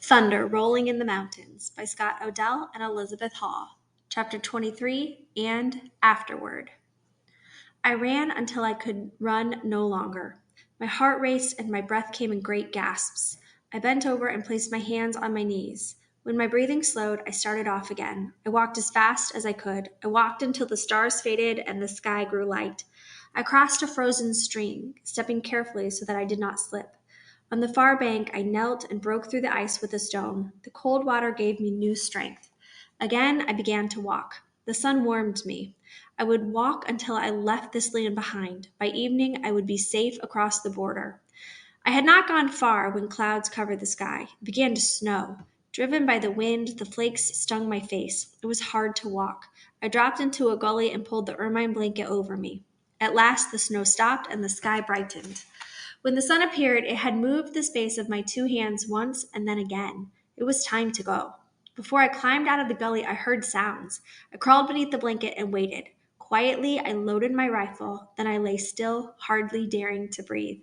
Thunder Rolling in the Mountains by Scott Odell and Elizabeth Hall. Chapter 23 and Afterward. I ran until I could run no longer. My heart raced and my breath came in great gasps. I bent over and placed my hands on my knees. When my breathing slowed, I started off again. I walked as fast as I could. I walked until the stars faded and the sky grew light. I crossed a frozen stream, stepping carefully so that I did not slip. On the far bank, I knelt and broke through the ice with a stone. The cold water gave me new strength. Again, I began to walk. The sun warmed me. I would walk until I left this land behind. By evening, I would be safe across the border. I had not gone far when clouds covered the sky. It began to snow. Driven by the wind, the flakes stung my face. It was hard to walk. I dropped into a gully and pulled the ermine blanket over me. At last, the snow stopped and the sky brightened. When the sun appeared, it had moved the space of my two hands once and then again. It was time to go. Before I climbed out of the gully, I heard sounds. I crawled beneath the blanket and waited. Quietly, I loaded my rifle. Then I lay still, hardly daring to breathe.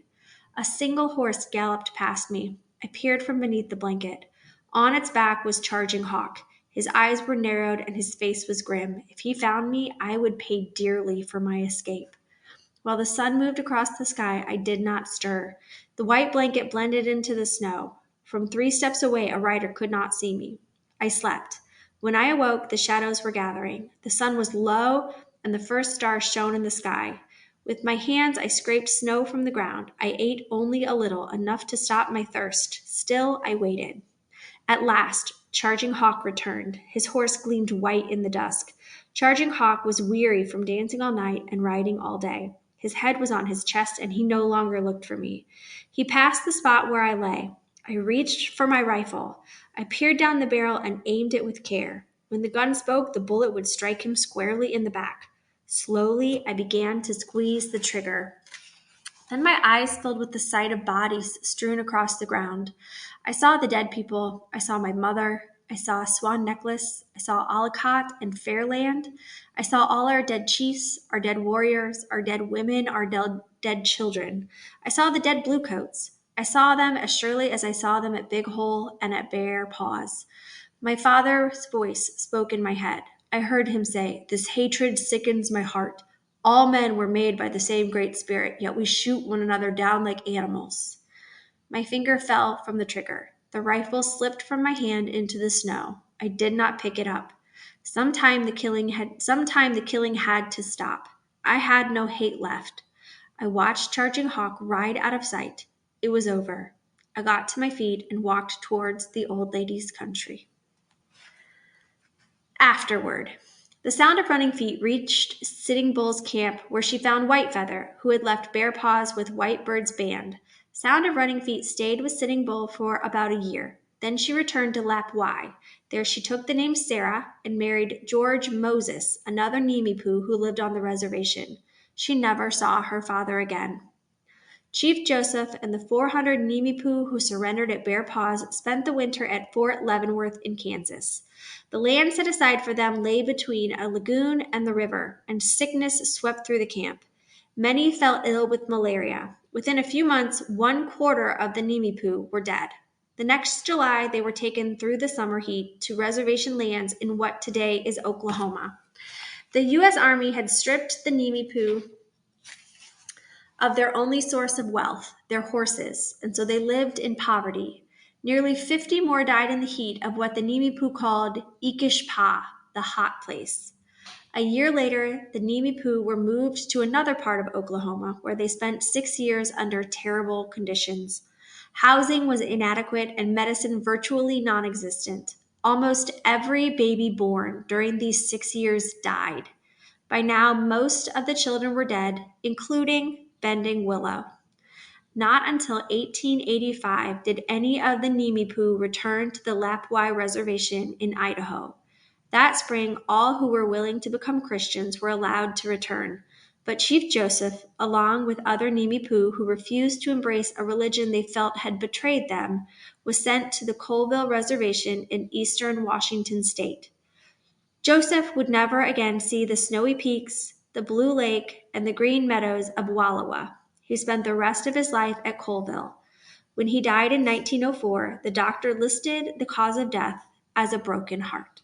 A single horse galloped past me. I peered from beneath the blanket. On its back was Charging Hawk. His eyes were narrowed and his face was grim. If he found me, I would pay dearly for my escape. While the sun moved across the sky, I did not stir. The white blanket blended into the snow. From 3 steps away, a rider could not see me. I slept. When I awoke, the shadows were gathering. The sun was low, and the first star shone in the sky. With my hands, I scraped snow from the ground. I ate only a little, enough to stop my thirst. Still, I waited. At last, Charging Hawk returned. His horse gleamed white in the dusk. Charging Hawk was weary from dancing all night and riding all day. His head was on his chest, and he no longer looked for me. He passed the spot where I lay. I reached for my rifle. I peered down the barrel and aimed it with care. When the gun spoke, the bullet would strike him squarely in the back. Slowly, I began to squeeze the trigger. Then my eyes filled with the sight of bodies strewn across the ground. I saw the dead people. I saw my mother. I saw Swan Necklace. I saw Alicott and Fairland. I saw all our dead chiefs, our dead warriors, our dead women, our dead children. I saw the dead bluecoats. I saw them as surely as I saw them at Big Hole and at Bear Paws. My father's voice spoke in my head. I heard him say, "This hatred sickens my heart. All men were made by the same great spirit, yet we shoot one another down like animals." My finger fell from the trigger. The rifle slipped from my hand into the snow. I did not pick it up. Sometime the killing had to stop. I had no hate left. I watched Charging Hawk ride out of sight. It was over. I got to my feet and walked towards the old lady's country. Afterward. The sound of running feet reached Sitting Bull's camp, where she found Whitefeather, who had left Bear Paws with Whitebird's band. Sound of running feet stayed with Sitting Bull for about a year. Then she returned to Lap Y. There she took the name Sarah and married George Moses, another Nemeepoo who lived on the reservation. She never saw her father again. Chief Joseph and the 400 Nemeepoo who surrendered at Bear Paws spent the winter at Fort Leavenworth in Kansas. The land set aside for them lay between a lagoon and the river, and sickness swept through the camp. Many fell ill with malaria. Within a few months, 1/4 of the Nemeepoo were dead. The next July, they were taken through the summer heat to reservation lands in what today is Oklahoma. The U.S. Army had stripped the Nemeepoo of their only source of wealth, their horses, and so they lived in poverty. Nearly 50 more died in the heat of what the Nemeepoo called Ikishpa, the hot place. A year later, the Nemeepoo were moved to another part of Oklahoma, where they spent 6 years under terrible conditions. Housing was inadequate and medicine virtually non-existent. Almost every baby born during these 6 years died. By now, most of the children were dead, including Bending Willow. Not until 1885 did any of the Nemeepoo return to the Lapwai Reservation in Idaho. That spring, all who were willing to become Christians were allowed to return, but Chief Joseph, along with other Nemeepoo who refused to embrace a religion they felt had betrayed them, was sent to the Colville Reservation in eastern Washington state. Joseph would never again see the snowy peaks, the blue lake, and the green meadows of Wallowa. He spent the rest of his life at Colville. When he died in 1904, the doctor listed the cause of death as a broken heart.